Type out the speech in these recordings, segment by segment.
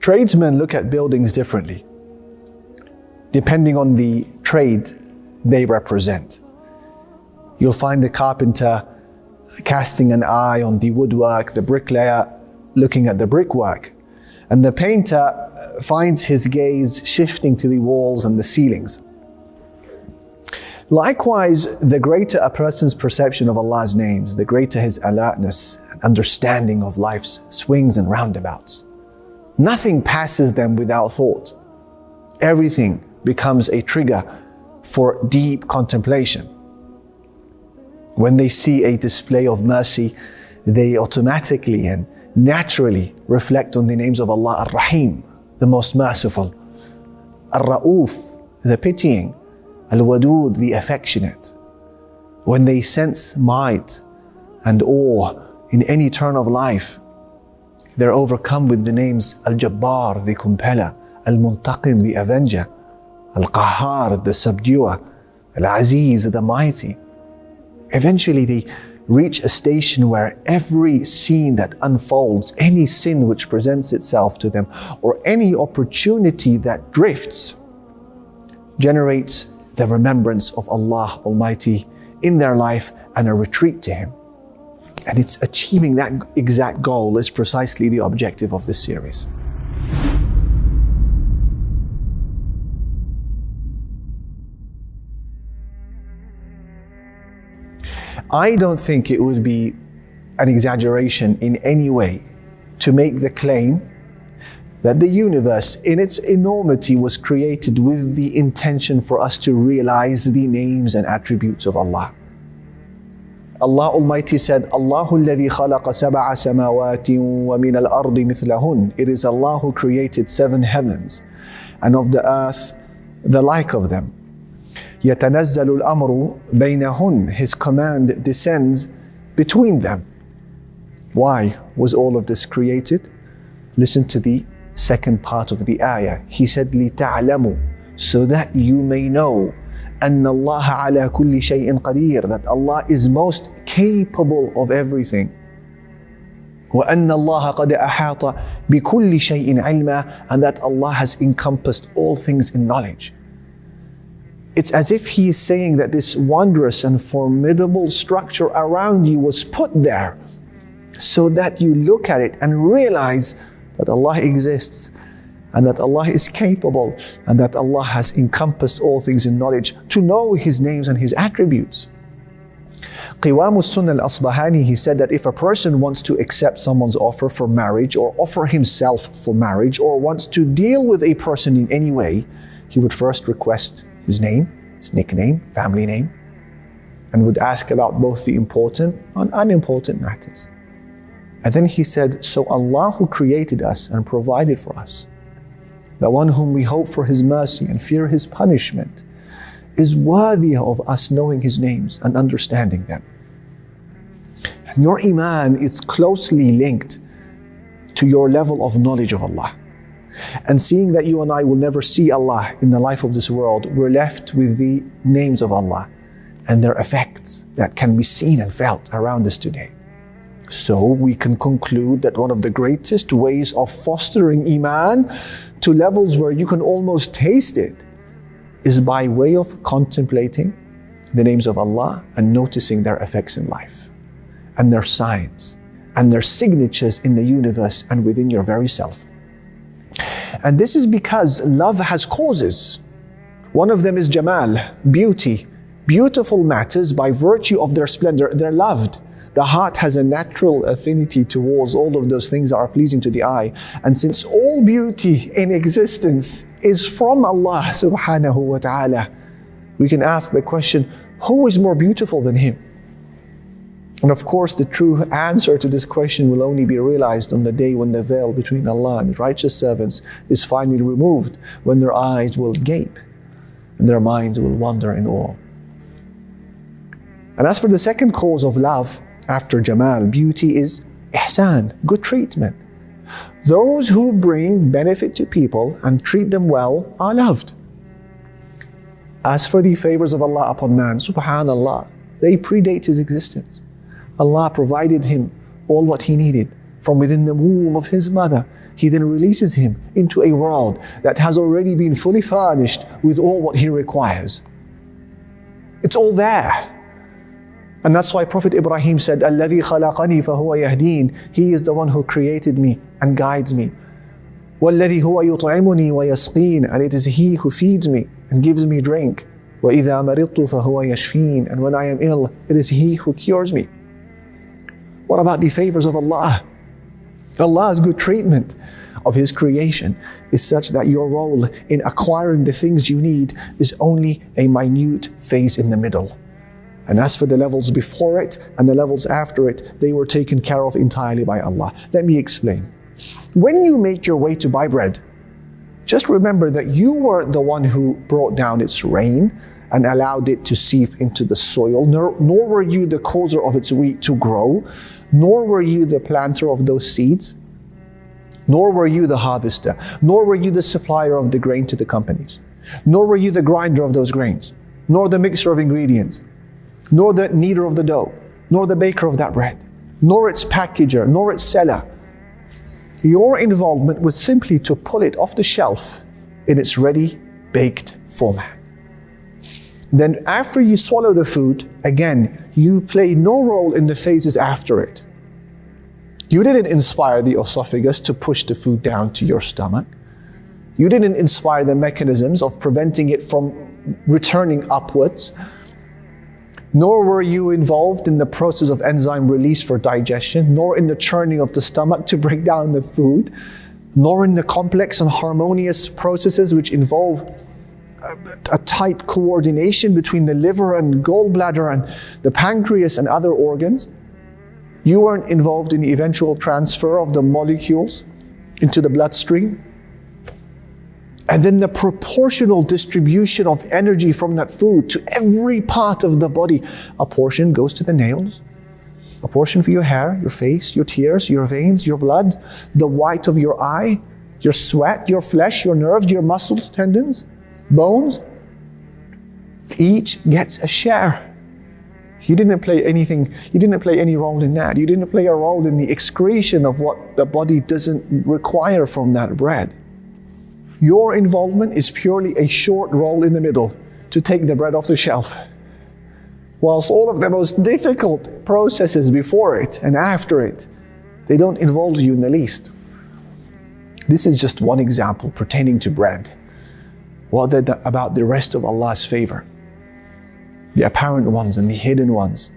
Tradesmen look at buildings differently, depending on the trade they represent. You'll find the carpenter casting an eye on the woodwork, the bricklayer looking at the brickwork, and the painter finds his gaze shifting to the walls and the ceilings. Likewise, the greater a person's perception of Allah's names, the greater his alertness and understanding of life's swings and roundabouts. Nothing passes them without thought. Everything becomes a trigger for deep contemplation. When they see a display of mercy, they automatically and naturally reflect on the names of Allah, Ar-Rahim, the most merciful, Ar-Ra'uf, the pitying, Al-Wadud, the affectionate. When they sense might and awe in any turn of life, they're overcome with the names Al-Jabbar, the compeller, Al-Muntaqim, the avenger, Al-Qahhar, the subduer, Al-Aziz, the mighty. Eventually they reach a station where every scene that unfolds, any sin which presents itself to them, or any opportunity that drifts, generates the remembrance of Allah Almighty in their life and a retreat to Him. And it's achieving that exact goal is precisely the objective of this series. I don't think it would be an exaggeration in any way to make the claim that the universe in its enormity was created with the intention for us to realize the names and attributes of Allah. Allah Almighty said, Allahu alladhi khalaqa sab'a samawati wa min al-ardi mithlahun. It is Allah who created 7 heavens, and of the earth the like of them. يَتَنَزَّلُ الْأَمْرُ بَيْنَهُنْ. His command descends between them. Why was all of this created? Listen to the second part of the ayah. He said, لِتَعْلَمُوا, so that you may know, أَنَّ اللَّهَ عَلَى كُلِّ شَيْءٍ قَدِيرٌ, that Allah is most capable of everything. وَأَنَّ اللَّهَ قَدْ أَحَاطَ بِكُلِّ شَيْءٍ عِلْمًا, and that Allah has encompassed all things in knowledge. It's as if He is saying that this wondrous and formidable structure around you was put there so that you look at it and realize that Allah exists and that Allah is capable and that Allah has encompassed all things in knowledge to know His names and His attributes. Qiwam al-Sunnah al-Asbahani, he said that if a person wants to accept someone's offer for marriage or offer himself for marriage or wants to deal with a person in any way, he would first request his name, his nickname, family name, and would ask about both the important and unimportant matters. And then he said, so Allah who created us and provided for us, the one whom we hope for His mercy and fear His punishment, is worthy of us knowing His names and understanding them. And your iman is closely linked to your level of knowledge of Allah. And seeing that you and I will never see Allah in the life of this world, we're left with the names of Allah and their effects that can be seen and felt around us today. So we can conclude that one of the greatest ways of fostering iman to levels where you can almost taste it is by way of contemplating the names of Allah and noticing their effects in life and their signs and their signatures in the universe and within your very self. And this is because love has causes. One of them is Jamal, beauty. Beautiful matters, by virtue of their splendor, they're loved. The heart has a natural affinity towards all of those things that are pleasing to the eye. And since all beauty in existence is from Allah subhanahu wa ta'ala, we can ask the question, who is more beautiful than Him? And of course, the true answer to this question will only be realized on the day when the veil between Allah and His righteous servants is finally removed, when their eyes will gape and their minds will wander in awe. And as for the second cause of love, after Jamal, beauty, is ihsan, good treatment. Those who bring benefit to people and treat them well are loved. As for the favors of Allah upon man, subhanallah, they predate his existence. Allah provided him all what he needed from within the womb of his mother. He then releases him into a world that has already been fully furnished with all what he requires. It's all there. And that's why Prophet Ibrahim said, الَّذِي خَلَقَنِي فَهُوَ يَهْدِينَ. He is the one who created me and guides me. وَالَّذِي هُوَ يُطْعِمُنِي وَيَسْقِينَ. And it is He who feeds me and gives me drink. وَإِذَا مَرِضْتُ فَهُوَ يَشْفِينَ. And when I am ill, it is He who cures me. What about the favors of Allah? Allah's good treatment of His creation is such that your role in acquiring the things you need is only a minute phase in the middle. And as for the levels before it and the levels after it, they were taken care of entirely by Allah. Let me explain. When you make your way to buy bread, just remember that you were the one who brought down its rain and allowed it to seep into the soil, nor were you the causer of its wheat to grow, nor were you the planter of those seeds, nor were you the harvester, nor were you the supplier of the grain to the companies, nor were you the grinder of those grains, nor the mixer of ingredients, nor the kneader of the dough, nor the baker of that bread, nor its packager, nor its seller. Your involvement was simply to pull it off the shelf in its ready baked format. Then after you swallow the food, again, you play no role in the phases after it. You didn't inspire the esophagus to push the food down to your stomach. You didn't inspire the mechanisms of preventing it from returning upwards. Nor were you involved in the process of enzyme release for digestion, nor in the churning of the stomach to break down the food, nor in the complex and harmonious processes which involve a tight coordination between the liver and gallbladder and the pancreas and other organs. You weren't involved in the eventual transfer of the molecules into the bloodstream. And then the proportional distribution of energy from that food to every part of the body. A portion goes to the nails, a portion for your hair, your face, your tears, your veins, your blood, the white of your eye, your sweat, your flesh, your nerves, your muscles, tendons, bones. Each gets a share. You didn't play anything, you didn't play any role in that. You didn't play a role in the excretion of what the body doesn't require from that bread. Your involvement is purely a short role in the middle to take the bread off the shelf. Whilst all of the most difficult processes before it and after it, they don't involve you in the least. This is just one example pertaining to bread. What about the rest of Allah's favor? The apparent ones and the hidden ones.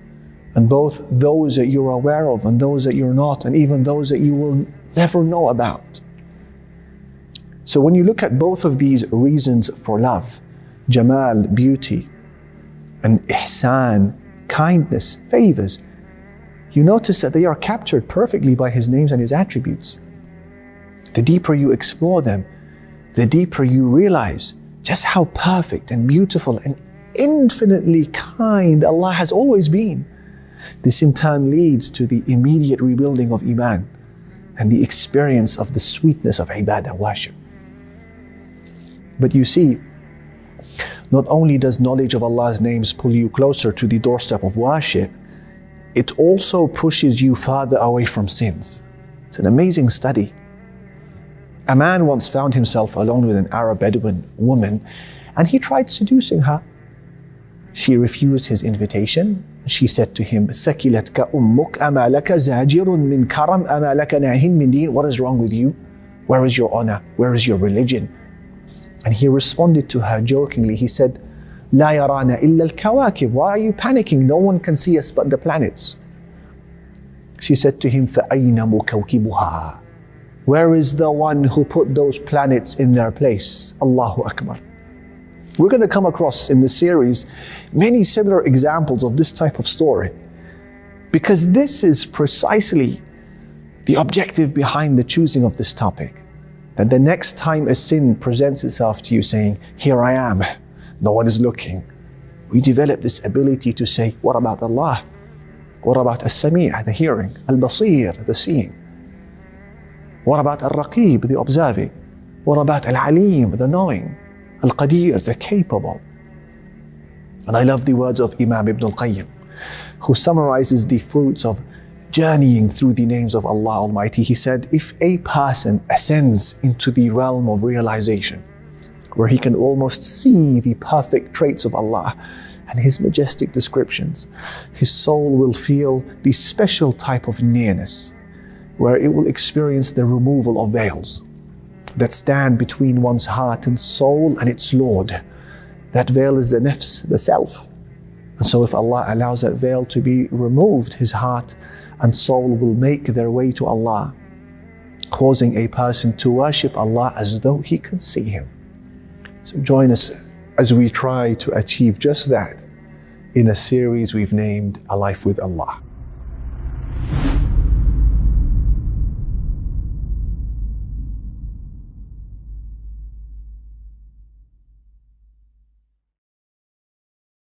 And both those that you're aware of and those that you're not, and even those that you will never know about. So when you look at both of these reasons for love, Jamal, beauty, and Ihsan, kindness, favors, you notice that they are captured perfectly by His names and His attributes. The deeper you explore them, the deeper you realize just how perfect and beautiful and infinitely kind Allah has always been. This in turn leads to the immediate rebuilding of Iman and the experience of the sweetness of ibadah, worship. But you see, not only does knowledge of Allah's names pull you closer to the doorstep of worship, it also pushes you farther away from sins. It's an amazing study. A man once found himself alone with an Arab Bedouin woman, and he tried seducing her. She refused his invitation. She said to him, ثَكِلَتْكَ أُمُّكَ أَمَا لَكَ زَاجِرٌ مِّن كَرَمْ أَمَا لَكَ نَاهٍ مِّن دِينٍ. What is wrong with you? Where is your honor? Where is your religion? And he responded to her jokingly. He said, لَا يَرَانَ إِلَّا الْكَوَاكِبُ. Why are you panicking? No one can see us but the planets. She said to him, فَأَيْنَ مُكَوْكِبُهَا. Where is the one who put those planets in their place? Allahu Akbar. We're going to come across in this series many similar examples of this type of story, because this is precisely the objective behind the choosing of this topic. That the next time a sin presents itself to you saying, here I am, no one is looking, we develop this ability to say, what about Allah? What about As-Sami', the hearing, Al-Basir, the seeing? What about Al-Raqib, the observing? What about Al-Alim, the knowing? Al-Qadir, the capable? And I love the words of Imam Ibn al-Qayyim, who summarizes the fruits of journeying through the names of Allah Almighty. He said, if a person ascends into the realm of realization, where he can almost see the perfect traits of Allah and His majestic descriptions, his soul will feel the special type of nearness, where it will experience the removal of veils that stand between one's heart and soul and its Lord. That veil is the nafs, the self. And so if Allah allows that veil to be removed, his heart and soul will make their way to Allah, causing a person to worship Allah as though he could see Him. So join us as we try to achieve just that in a series we've named A Life with Allah.